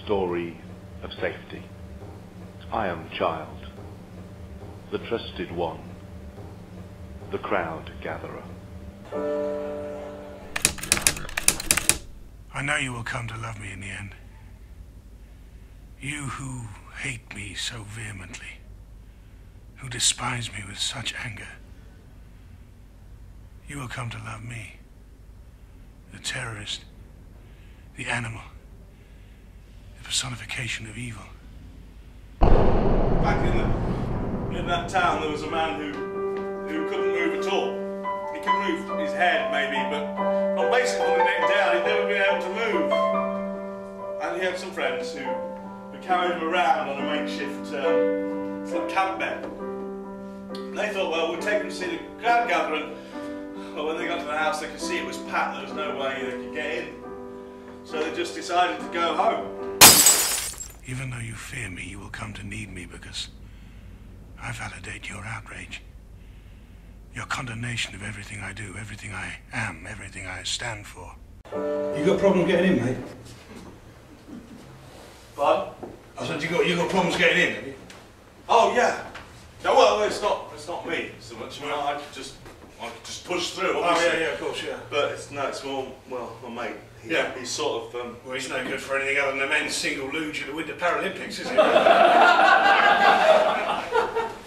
story of safety. I am child, the trusted one, the crowd gatherer. I know you will come to love me in the end. You who hate me so vehemently, who despise me with such anger. You will come to love me, the terrorist, the animal, the personification of evil. Back in that town, there was a man who couldn't move at all. He could move his head, maybe, but basically from the neck down, he'd never been able to move. And he had some friends who carried him around on a makeshift camp bed. They thought, well, we'll take him to see the crowd gathering. But when they got to the house, they could see it was packed. There was no way they could get in. So they just decided to go home. Even though you fear me, you will come to need me because I validate your outrage. Your condemnation of everything I do, everything I am, everything I stand for. You got a problem getting in, mate? Pardon? I said you got problems getting in, have you? Oh yeah. No, well, it's not me so much. I mean, I could just push through. Obviously. Oh yeah, of course, yeah. But it's more, well, my mate. He's sort of. Well, he's no good for anything other than the men's single luge at the Winter Paralympics, is he?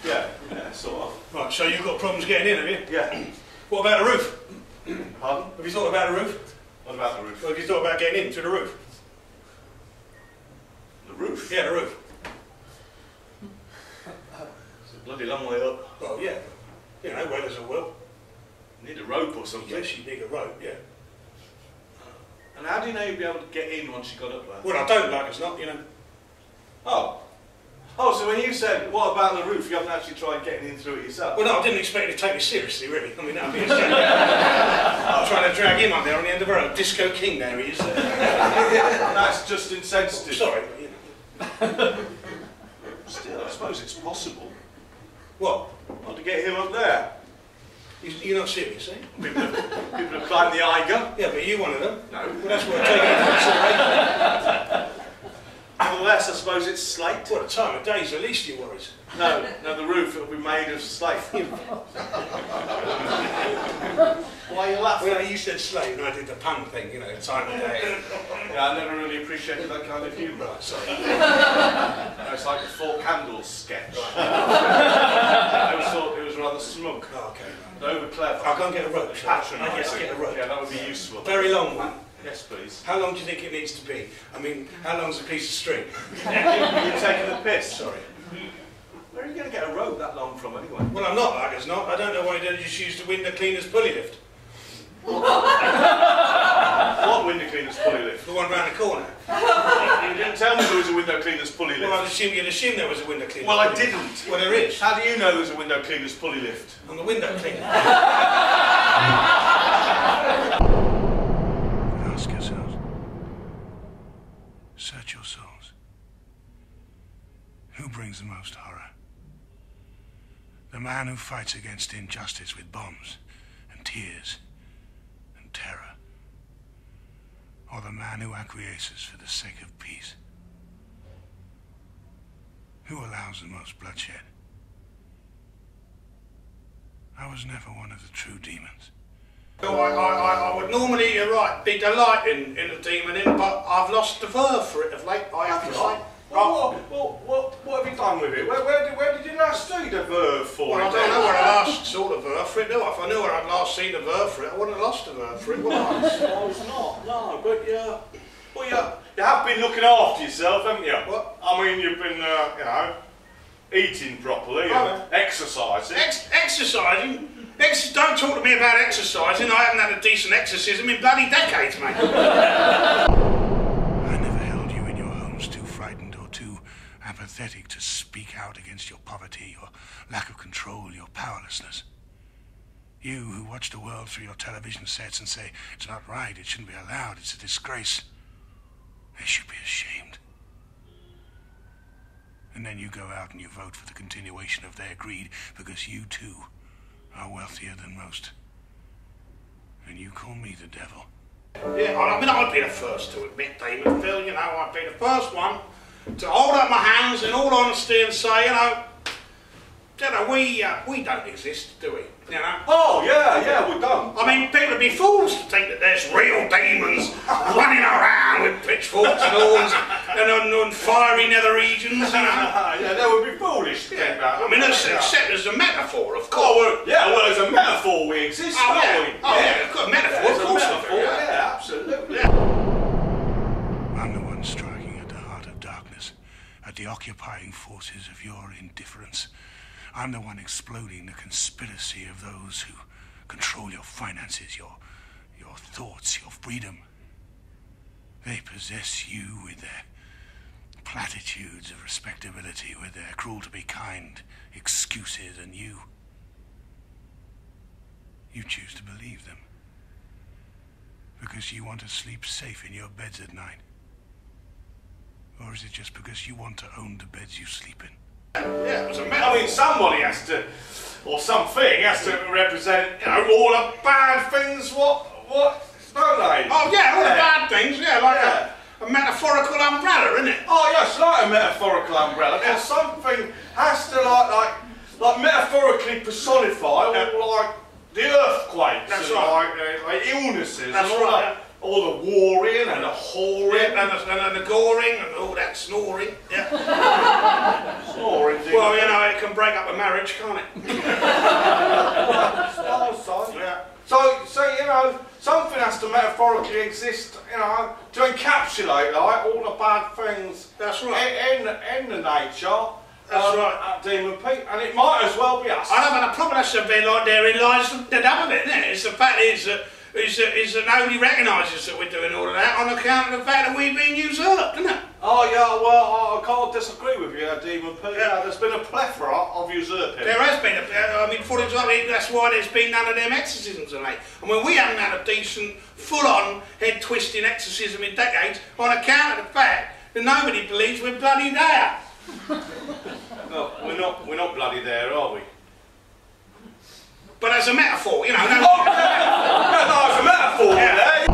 yeah, sort of. Right, so you've got problems getting in, have you? Yeah. What about the roof? Pardon? Have you thought about the roof? What about the roof? Well, have you thought about getting in through the roof? The roof? Yeah, the roof. It's a bloody long way up. Well, yeah. You know, well as a will. You need a rope or something. Yes, you need a rope, yeah. And how do you know you'd be able to get in once you got up there? Well, I don't like it's not, you know. Oh, so when you said, what about the roof, you haven't actually tried getting in through it yourself? Well, no, I didn't expect you to take me seriously, really. I mean, that would be a shame. I'm trying to drag him up there on the end of the road. Disco King there he is. That's just insensitive. Sorry, but, you know. Still, I suppose it's possible. What? Well, to get him up there. You're not serious, eh? People have climbed the Eiger. Yeah, but you one of them. No. Well, that's what I'm taking into consideration. Unless, I suppose it's slate. What a time of day is the least of your worries. No, the roof will be made of slate. Why are you laughing? Well, you said slate and I did the pun thing, you know, time of day. Yeah, I never really appreciated that kind of humour. Right, sorry. It's like the Four Candles sketch. I always thought it was rather smug. Oh, okay. Right. Over clever. I'll go and get a rope. Patronising. I'll get a rope. Yeah, that would be useful. Very long one. Yes, please. How long do you think it needs to be? I mean, how long's a piece of string? You're taking the piss. Sorry. Where are you going to get a rope that long from, anyway? Well, I'm not, like as not. I don't know why you don't just use the window cleaner's pulley lift. What window cleaner's pulley lift? The one round the corner. You didn't tell me there was a window cleaner's pulley lift. Well, you'd assume there was a window cleaner's Well, I pulley lift. didn't. Well, there is. How do you know there's a window cleaner's pulley lift? On the window cleaner. Ask yourselves. Search your souls. Who brings the most horror? The man who fights against injustice with bombs and tears and terror? Or the man who acquiesces for the sake of peace? Who allows the most bloodshed? I was never one of the true demons. I would normally, you're right, be delighting in a demon in, but I've lost the verve for it of late, I have to say. What have you done with it? Where did you last see the verve for Well, it? I don't know where I last saw the verve for it, do I? If I knew where I'd last seen the verve for it, I wouldn't have lost the verve for it, would I? No, it's not, no, but you have been looking after yourself, haven't you? What? I mean, you've been, eating properly and exercising. Exercising? Don't talk to me about exercising. I haven't had a decent exorcism in bloody decades, mate. I never held you in your homes too frightened or too apathetic to speak out against your poverty, your lack of control, your powerlessness. You who watch the world through your television sets and say, it's not right, it shouldn't be allowed, it's a disgrace. They should be ashamed. And then you go out and you vote for the continuation of their greed because you too are wealthier than most. And you call me the devil. Yeah, I mean, I'd be the first to admit, Damon, Phil, you know, I'd be the first one to hold up my hands in all honesty and say, we don't exist, do we? You know? Oh, yeah, we don't. I mean, people would be fools to think that there's real demons running around with pitchforks and horns and fiery nether regions, you know? Yeah, they would be foolish to think that. I mean, except as a metaphor, of course. Oh, well, as a metaphor we exist, don't we? Oh, yeah, of course, metaphor, of course. Yeah, absolutely. I'm the one striking at the heart of darkness, at the occupying forces of your indifference. I'm the one exploding the conspiracy of those who control your finances, your thoughts, your freedom. They possess you with their platitudes of respectability, with their cruel-to-be-kind excuses, and you choose to believe them because you want to sleep safe in your beds at night. Or is it just because you want to own the beds you sleep in? Yeah, it was a metaphor. I mean, somebody has to, or something has to represent, all the bad things, what, don't they? Oh, yeah, all the bad things, like a metaphorical umbrella, isn't it? Oh, yes, like a metaphorical umbrella, because something has to, like metaphorically personify all, like, the earthquakes, That's and right. like illnesses, That's and all right. all the warring and the whoring, And the goring and all that snoring. Yeah. snoring. Well, it can break up a marriage, can't it? Yeah. So something has to metaphorically exist, to encapsulate all the bad things. That's right. In the nature. That's right. At Demon Pete, and it might as well be us. I know, but the problem that's a bit like therein lies the nub of it, isn't it? It's the fact is that nobody recognises that we're doing all of that on account of the fact that we've been usurped, isn't it? Oh yeah, well I can't disagree with you, Demon Pete. Yeah, there's been a plethora of usurping. There has been. For example, that's why there's been none of them exorcisms of late. I mean, we haven't had a decent, full-on, head-twisting exorcism in decades on account of the fact that nobody believes we're bloody there. No, we're not bloody there, are we? But as a metaphor, Oh, no, it's a metaphor, yeah.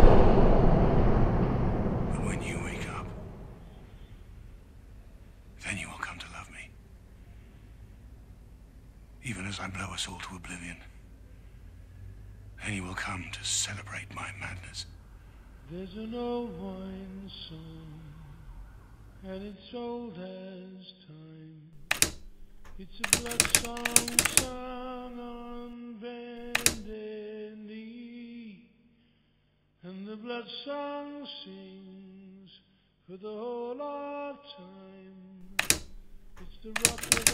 But when you wake up, then you will come to love me. Even as I blow us all to oblivion. Then you will come to celebrate my madness. There's an old wine song, and it's old as time. It's a blood song sung on bended knee, and the blood song sings for the whole of time. It's the rock of